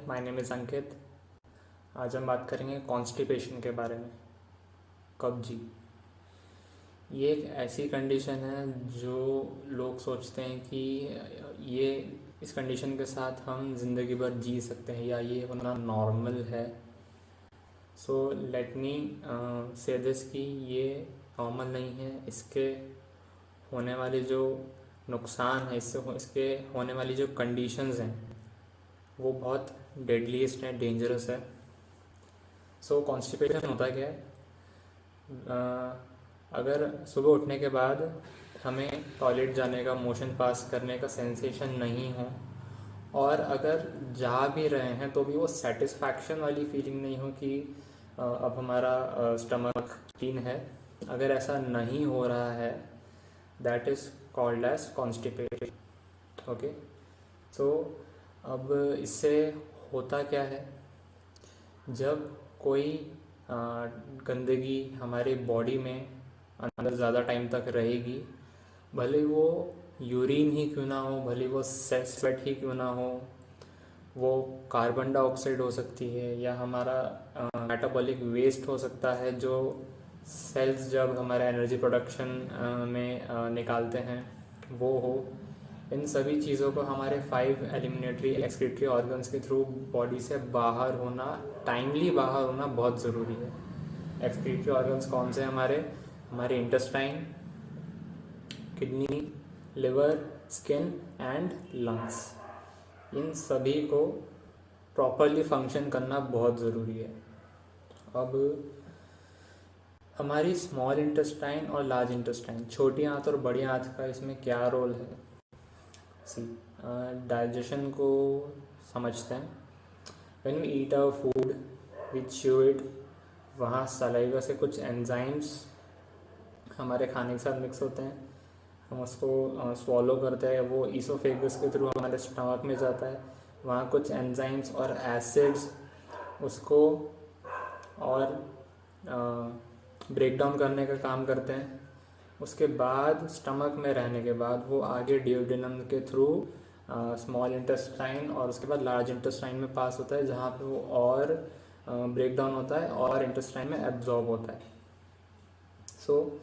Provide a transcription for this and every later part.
My name is अंकित। आज हम बात करेंगे कॉन्स्टिपेशन के बारे में। कब्जी ये एक ऐसी कंडीशन है जो लोग सोचते हैं कि ये इस कंडीशन के साथ हम ज़िंदगी भर जी सकते हैं या ये होना नॉर्मल है। सो लेट मी से दिस कि ये नॉर्मल नहीं है। इसके होने वाले जो नुकसान है, इसके होने वाली जो कंडीशंस हैं वो बहुत डेडलीस्ट है, डेंजरस है। सो कॉन्स्टिपेशन होता क्या है? अगर सुबह उठने के बाद हमें टॉयलेट जाने का, मोशन पास करने का सेंसेशन नहीं हो, और अगर जा भी रहे हैं तो भी वो सेटिस्फैक्शन वाली फीलिंग नहीं हो कि अब हमारा स्टमक क्लीन है, अगर ऐसा नहीं हो रहा है, that is called as constipation. Okay, so अब इससे होता क्या है? जब कोई गंदगी हमारे बॉडी में अंदर ज़्यादा टाइम तक रहेगी, भले वो यूरिन ही क्यों ना हो, भले वो स्वेट ही क्यों ना हो, वो कार्बन डाइऑक्साइड हो सकती है या हमारा मेटाबॉलिक वेस्ट हो सकता है जो सेल्स जब हमारा एनर्जी प्रोडक्शन में निकालते हैं वो हो। इन सभी चीज़ों को हमारे 5 एलिमिनेटरी एक्सक्रीटरी ऑर्गन्स के थ्रू बॉडी से बाहर होना, टाइमली बाहर होना बहुत ज़रूरी है। एक्सक्रीटरी ऑर्गन्स कौन से? हमारे intestine, kidney, liver, skin and lungs. इन सभी को प्रॉपरली फंक्शन करना बहुत ज़रूरी है। अब हमारी स्मॉल इंटेस्टाइन और लार्ज इंटेस्टाइन, छोटी आंत और बड़ी आंत का इसमें क्या रोल है? डाइजेशन को समझते हैं। When we eat our food we chew it, वहाँ सलाइवा से कुछ एंजाइम्स हमारे खाने के साथ मिक्स होते हैं, हम उसको स्वॉलो करते हैं, वो ईसोफेगस के थ्रू हमारे स्टमक में जाता है, वहाँ कुछ एंजाइम्स और एसिड्स उसको और ब्रेक डाउन करने का काम करते हैं। उसके बाद स्टमक में रहने के बाद वो आगे डियोडेनम के थ्रू स्मॉल इंटेस्टाइन और उसके बाद लार्ज इंटेस्टाइन में पास होता है, जहाँ पे वो और ब्रेक डाउन होता है और इंटेस्टाइन में एब्जॉर्ब होता है। सो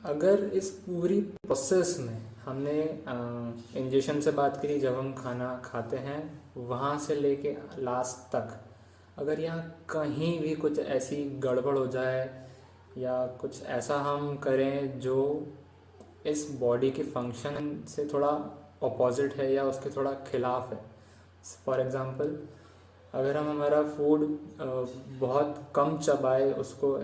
अगर इस पूरी प्रोसेस में हमने इंजेक्शन से बात करी, जब हम खाना खाते हैं वहाँ से लेके लास्ट तक, अगर यहाँ कहीं भी कुछ ऐसी गड़बड़ हो जाए या कुछ ऐसा हम करें जो इस बॉडी के फंक्शन से थोड़ा अपोजिट है या उसके थोड़ा खिलाफ है, फॉर एग्ज़ाम्पल अगर हम हमारा फूड बहुत कम चबाए उसको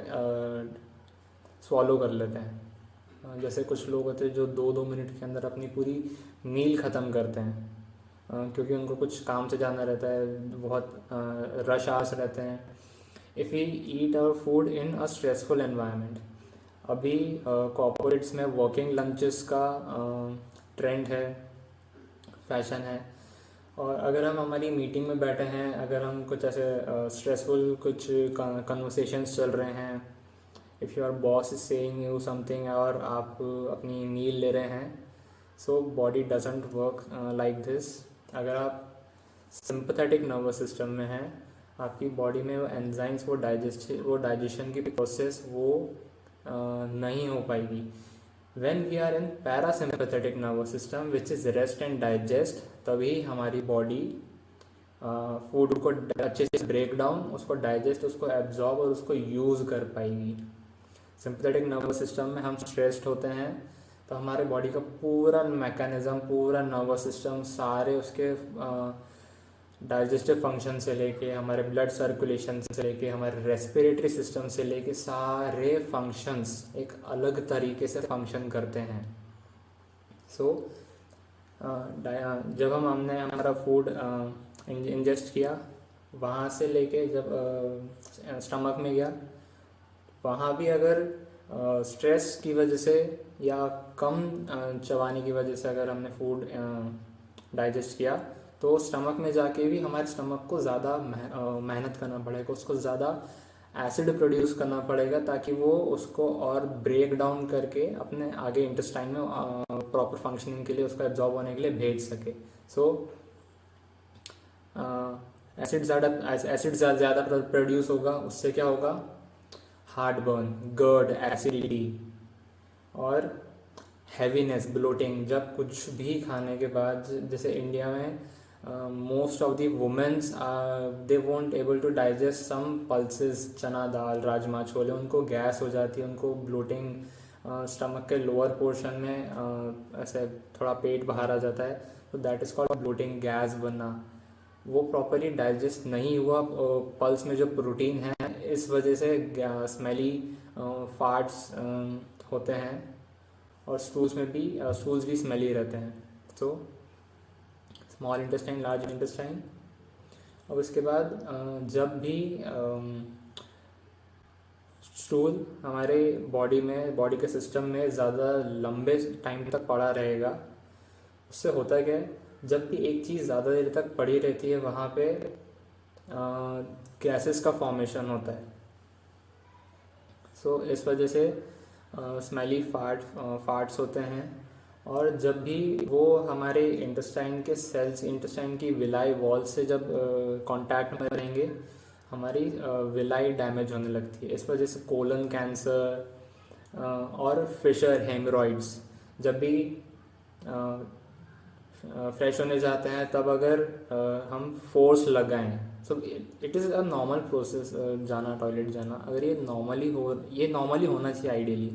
स्वॉलो कर लेते हैं, जैसे कुछ लोग होते हैं जो 2-2 मिनट के अंदर अपनी पूरी मील ख़त्म करते हैं, क्योंकि उनको कुछ काम से जाना रहता है, बहुत रश आवर्स रहते हैं। If we eat our food in a stressful environment, अभी कॉर्पोरेट्स में वर्किंग लंचेस का ट्रेंड है, फैशन है, और अगर हम हमारी मीटिंग में बैठे हैं, अगर हम कुछ ऐसे स्ट्रेसफुल कुछ कन्वर्सेशंस चल रहे हैं, if your boss is saying you something और आप अपनी मील ले रहे हैं, so body doesn't work like this. अगर आप सिंपैथेटिक नर्वस सिस्टम में हैं, आपकी बॉडी में वो एंजाइम्स, वो डाइजेशन की प्रोसेस वो नहीं हो पाएगी। When we are in parasympathetic nervous system which is rest and digest, तभी हमारी बॉडी फूड को अच्छे से ब्रेक डाउन, उसको डाइजेस्ट, उसको एब्जॉर्ब और उसको यूज़ कर पाएगी। सिंपैथेटिक नर्वस सिस्टम में हम स्ट्रेस्ड होते हैं तो हमारे बॉडी का पूरा मैकेनिज्म, पूरा नर्वस सिस्टम, सारे उसके डाइजेस्टिव फंक्शन से लेके हमारे ब्लड सर्कुलेशन से लेके हमारे रेस्पिरेटरी सिस्टम से लेके सारे फंक्शंस एक अलग तरीके से फंक्शन करते हैं। सो जब हमने हमारा फूड इंजेस्ट किया, वहाँ से लेके जब स्टमक में गया, वहाँ भी अगर स्ट्रेस की वजह से या कम चबाने की वजह से अगर हमने फूड डाइजेस्ट किया, तो स्टमक में जाके भी हमारे स्टमक को ज़्यादा मेहनत करना पड़ेगा, उसको ज़्यादा एसिड प्रोड्यूस करना पड़ेगा ताकि वो उसको और ब्रेक डाउन करके अपने आगे इंटेस्टाइन में प्रॉपर फंक्शनिंग के लिए, उसको एब्जॉर्ब होने के लिए भेज सके। सो एसिड ज़्यादा प्रोड्यूस होगा, उससे क्या होगा, हार्ट बर्न, गर्ड, एसिडिटी और हैवीनेस, ब्लोटिंग। जब कुछ भी खाने के बाद, जैसे इंडिया में most of the womens they won't able to digest some pulses, chana dal, rajma, chole, उनको गैस हो जाती है, उनको ब्लोटिंग, स्टमक के लोअर पोर्शन में ऐसे थोड़ा पेट बाहर आ जाता है, तो that is called bloating, gas बनना। वो प्रॉपरली डाइजेस्ट नहीं हुआ पल्स में जो प्रोटीन है, इस वजह से स्मेली फार्ट्स होते हैं, और स्टूल्स भी स्मेली रहते हैं। तो स्मॉल इंटेस्टाइन, लार्ज इंटेस्टाइन। और उसके बाद जब भी स्टूल हमारे बॉडी के सिस्टम में ज़्यादा लंबे टाइम तक पड़ा रहेगा, उससे होता क्या है, जब भी एक चीज़ ज़्यादा देर तक पड़ी रहती है, वहाँ पे गैसेस का फॉर्मेशन होता है। सो इस वजह से स्मेली फार्ट्स होते हैं। और जब भी वो हमारे इंटेस्टाइन के सेल्स, इंटेस्टाइन की विलाई वॉल से जब कांटेक्ट में रहेंगे, हमारी विलाई डैमेज होने लगती है। इस वजह से कोलन कैंसर और फिशर हेमरॉइड्स, जब भी फ्रेश होने जाते हैं, तब अगर हम फोर्स लगाएं, so it is a normal process जाना, टॉयलेट जाना, अगर ये नॉर्मली होना चाहिए आइडियली।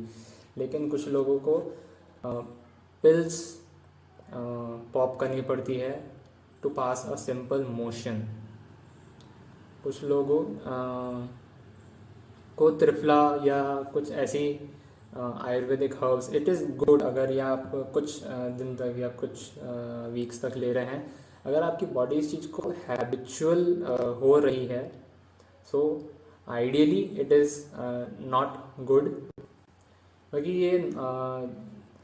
लेकिन कुछ लोगों को पिल्स पॉप करनी पड़ती है to pass a simple motion. कुछ लोगों को त्रिफला या कुछ ऐसी Ayurvedic herbs, it is good अगर ये आप कुछ दिन तक या कुछ वीक्स तक ले रहे हैं। अगर आपकी बॉडी इस चीज़ को हैबिचुअल हो रही है, so ideally it is not good, क्योंकि ये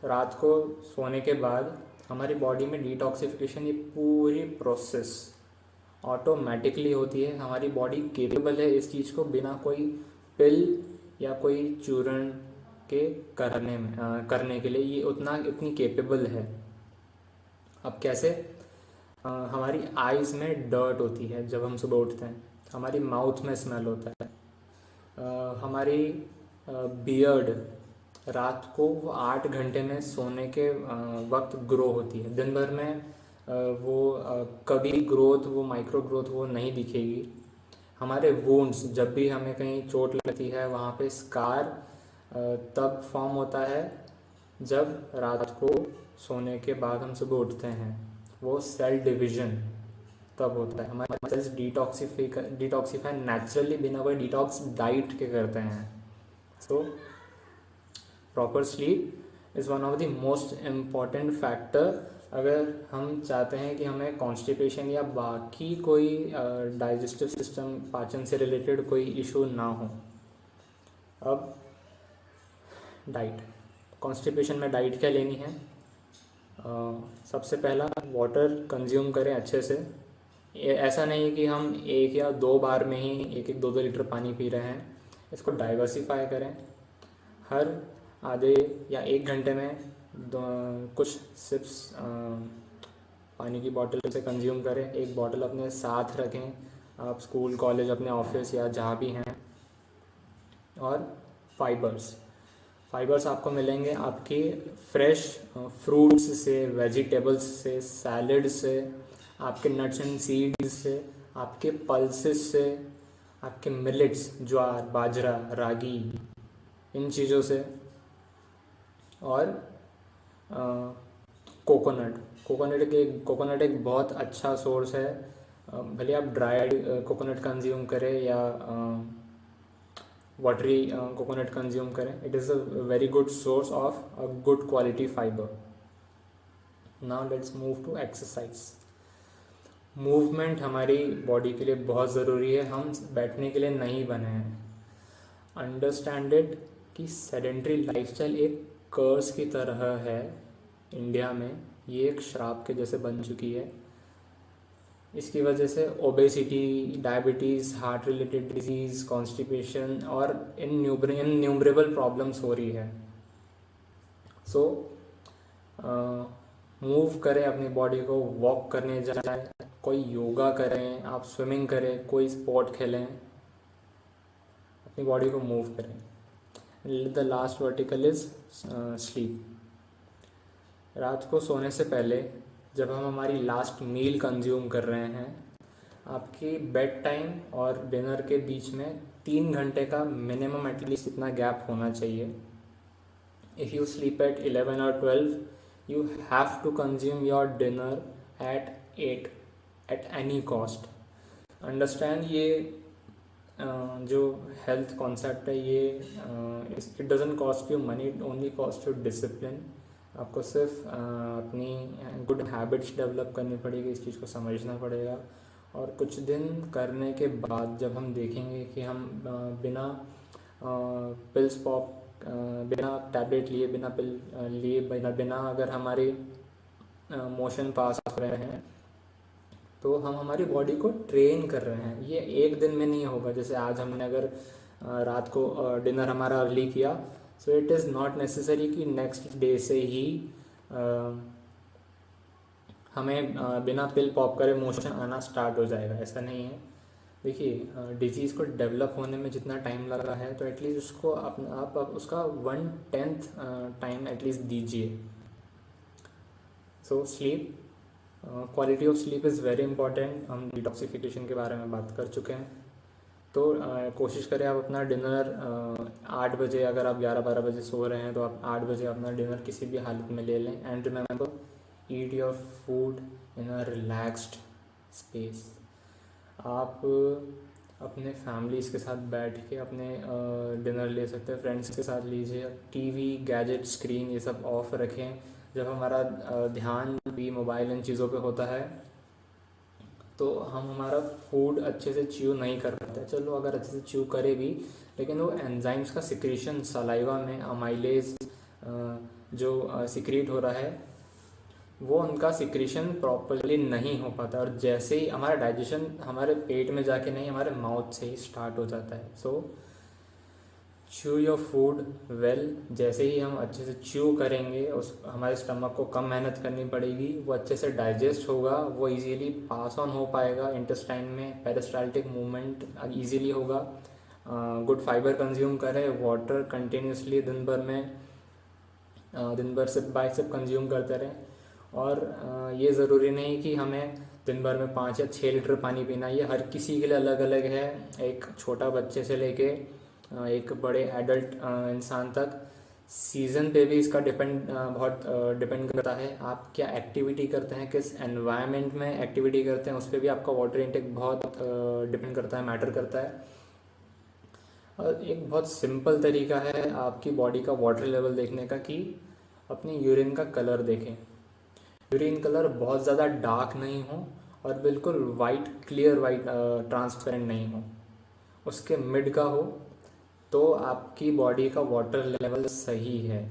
रात को सोने के बाद हमारी बॉडी में डिटॉक्सिफिकेशन, ये पूरी प्रोसेस ऑटोमेटिकली होती है। हमारी बॉडी केपेबल है इस चीज़ को बिना कोई पिल या कोई चूर्ण के करने के लिए, ये इतनी केपेबल है। अब कैसे, हमारी आईज में डर्ट होती है जब हम सुबह उठते हैं, हमारी माउथ में स्मेल होता है, हमारी बियर्ड रात को 8 घंटे में सोने के वक्त ग्रो होती है। दिन भर में वो कभी ग्रोथ, वो माइक्रो ग्रोथ वो नहीं दिखेगी। हमारे वुंड्स, जब भी हमें कहीं चोट लगती है, वहाँ पे स्कार तब फॉर्म होता है जब रात को सोने के बाद हम सुबह उठते हैं। वो सेल डिवीजन तब होता है। हमारे सेल्स डिटॉक्सिफाई नेचुरली बिना कोई डिटॉक्स डाइट के करते हैं। So proper sleep is one of the most important factor अगर हम चाहते हैं कि हमें कॉन्स्टिपेशन या बाकी कोई डाइजेस्टिव सिस्टम, पाचन से रिलेटेड कोई इशू ना हो। अब डाइट, कॉन्स्टिपेशन में डाइट क्या लेनी है? सबसे पहला, वाटर कंज्यूम करें अच्छे से। ऐसा नहीं कि हम 1 या 2 बार में ही 1-2 लीटर पानी पी रहे हैं। इसको डाइवर्सिफाई करें। हर आधे या 1 घंटे में कुछ सिप्स पानी की बॉटल से कंज्यूम करें। एक बॉटल अपने साथ रखें, आप स्कूल, कॉलेज, अपने ऑफिस या जहाँ भी हैं। और फाइबर्स आपको मिलेंगे आपकी फ्रेश फ्रूट्स से, वेजिटेबल्स से, सैलड से, आपके नट्स एंड सीड्स से, आपके पल्सेस से, आपके मिलेट्स, ज्वार, बाजरा, रागी, इन चीज़ों से। और कोकोनट एक बहुत अच्छा सोर्स है। भले आप ड्राइड कोकोनट कंज्यूम करें या वाटरी कोकोनट कंज्यूम करें, it is a very good source of a good quality fibre. Now let's move to exercise. Movement हमारी बॉडी के लिए बहुत ज़रूरी है। हम बैठने के लिए नहीं बने हैं। अंडरस्टैंड इट कि सेडेंट्री लाइफस्टाइल एक कर्स की तरह है इंडिया में। ये एक श्राप के जैसे बन चुकी है। इसकी वजह से obesity, diabetes, heart related disease, constipation और इनन्यूमरेबल प्रॉब्लम्स हो रही है। सो मूव करें अपनी बॉडी को, वॉक करने जाएं, कोई योगा करें, आप स्विमिंग करें, कोई स्पोर्ट खेलें, अपनी बॉडी को मूव करें। The last vertical is sleep. रात को सोने से पहले जब हम हमारी लास्ट मील कंज्यूम कर रहे हैं, आपकी बेड टाइम और डिनर के बीच में 3 घंटे का मिनिमम एटलीस्ट इतना गैप होना चाहिए। इफ़ यू स्लीप एट 11 और 12, you have to consume your dinner at 8 at any cost। Understand ये जो हेल्थ कॉन्सेप्ट है ये it doesn't cost you money, it only cost you discipline. आपको सिर्फ अपनी गुड हैबिट्स डेवलप करनी पड़ेगी, इस चीज़ को समझना पड़ेगा। और कुछ दिन करने के बाद जब हम देखेंगे कि हम बिना पिल्स पॉप, बिना टैबलेट लिए, बिना पिल लिए, बिना अगर हमारे मोशन पास कर रहे हैं, तो हम हमारी बॉडी को ट्रेन कर रहे हैं। ये एक दिन में नहीं होगा। जैसे आज हमने अगर रात को डिनर हमारा अर्ली किया, so it is not necessary कि नेक्स्ट डे से ही हमें बिना पिल पॉप करे मोशन आना स्टार्ट हो जाएगा, ऐसा नहीं है। देखिए, डिजीज़ को डेवलप होने में जितना टाइम लगा है, तो एटलीस्ट उसको आप उसका 1/10 टाइम एटलीस्ट दीजिए। So sleep, quality of sleep is very important. हम डिटॉक्सिफिकेशन के बारे में बात कर चुके हैं। तो कोशिश करें आप अपना डिनर 8 बजे, अगर आप 11-12 बजे सो रहे हैं तो आप 8 बजे अपना डिनर किसी भी हालत में ले लें। And remember, eat your food in a relaxed space. आप अपने फैमिलीज़ के साथ बैठ के अपने डिनर ले सकते हैं, फ्रेंड्स के साथ लीजिए। टीवी, गैजेट, स्क्रीन ये सब ऑफ रखें। जब हमारा ध्यान भी मोबाइल इन चीज़ों पे होता है तो हम हमारा फूड अच्छे से च्यू नहीं कर पाते। चलो अगर अच्छे से च्यू करे भी, लेकिन वो एंजाइम्स का सिक्रीशन सलाइवा में, अमाइलेज जो सिक्रीट हो रहा है, वो उनका सिक्रीशन प्रॉपरली नहीं हो पाता। और जैसे ही हमारा डाइजेशन हमारे पेट में जाके नहीं, हमारे माउथ से ही स्टार्ट हो जाता है। सो च्यू योर फूड वेल। जैसे ही हम अच्छे से च्यू करेंगे, उस हमारे स्टमक को कम मेहनत करनी पड़ेगी, वो अच्छे से डाइजेस्ट होगा, वो इजीली पास ऑन हो पाएगा इंटेस्टाइन में, पेरिस्टाल्टिक मूवमेंट इजीली होगा। गुड फाइबर कंज्यूम करें, वाटर कंटिन्यूसली दिन भर सिप बाय सिप कंज्यूम करते रहें। और ये ज़रूरी नहीं कि हमें दिन भर में 5 या 6 लीटर पानी पीना। ये हर किसी के लिए अलग अलग है। एक छोटा बच्चे से लेके एक बड़े एडल्ट इंसान तक, सीज़न पे भी इसका बहुत डिपेंड करता है। आप क्या एक्टिविटी करते हैं, किस एनवायरनमेंट में एक्टिविटी करते हैं, उस पर भी आपका वाटर इंटेक बहुत डिपेंड करता है, मैटर करता है। और एक बहुत सिंपल तरीका है आपकी बॉडी का वाटर लेवल देखने का कि अपनी यूरिन का कलर देखें। यूरिन कलर बहुत ज़्यादा डार्क नहीं हो और बिल्कुल वाइट, क्लियर वाइट, ट्रांसपेरेंट नहीं हो, उसके मिड का हो, तो आपकी बॉडी का वाटर लेवल सही है।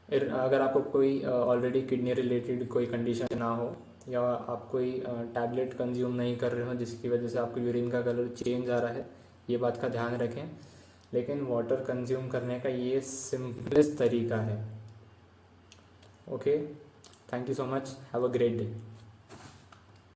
अगर आपको कोई ऑलरेडी किडनी रिलेटेड कोई कंडीशन ना हो, या आप कोई टैबलेट कंज्यूम नहीं कर रहे हो जिसकी वजह से आपको यूरिन का कलर चेंज आ रहा है, ये बात का ध्यान रखें। लेकिन वाटर कंज्यूम करने का ये सिंपलेस्ट तरीका है। Okay, thank you so much, have a great day.